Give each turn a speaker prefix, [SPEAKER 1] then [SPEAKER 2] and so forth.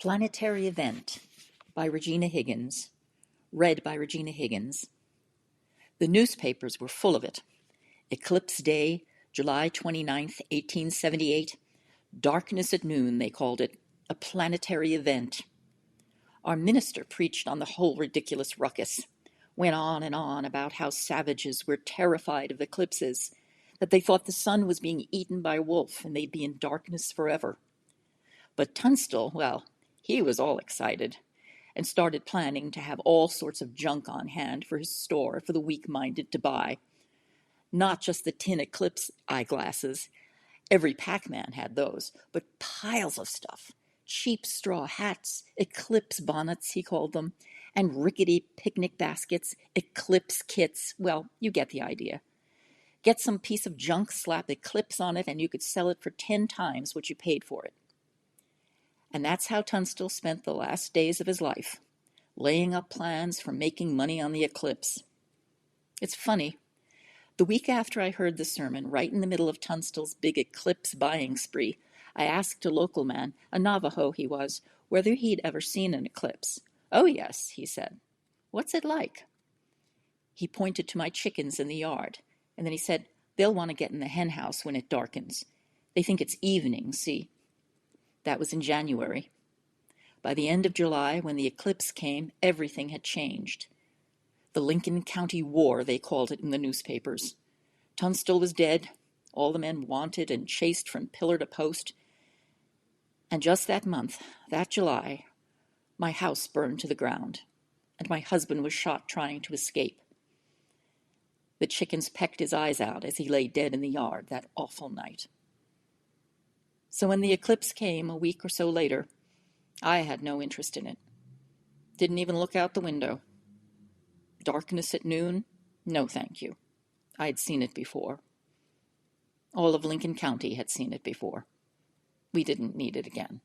[SPEAKER 1] Planetary Event by Regina Higgins, read by Regina Higgins. The newspapers were full of it. Eclipse Day, July 29th, 1878. Darkness at noon, they called it. A planetary event. Our minister preached on the whole ridiculous ruckus. Went on and on about how savages were terrified of eclipses, that they thought the sun was being eaten by a wolf and they'd be in darkness forever. But Tunstall, well, he was all excited and started planning to have all sorts of junk on hand for his store for the weak-minded to buy. Not just the tin Eclipse eyeglasses. Every packman had those, but piles of stuff. Cheap straw hats, Eclipse bonnets, he called them, and rickety picnic baskets, Eclipse kits. Well, you get the idea. Get some piece of junk, slap Eclipse on it, and you could sell it for 10 times what you paid for it. And that's how Tunstall spent the last days of his life, laying up plans for making money on the Eclipse. It's funny. The week after I heard the sermon, right in the middle of Tunstall's big Eclipse buying spree, I asked a local man, a Navajo he was, whether he'd ever seen an eclipse. "Oh, yes," he said. "What's it like?" He pointed to my chickens in the yard, and then he said, "They'll want to get in the hen house when it darkens. They think it's evening, see?" That was in January. By the end of July, when the eclipse came, everything had changed. The Lincoln County War, they called it in the newspapers. Tunstall was dead, all the men wanted and chased from pillar to post. And just that month, that July, my house burned to the ground, and my husband was shot trying to escape. The chickens pecked his eyes out as he lay dead in the yard that awful night. So when the eclipse came a week or so later, I had no interest in it. Didn't even look out the window. Darkness at noon? No, thank you. I'd seen it before. All of Lincoln County had seen it before. We didn't need it again.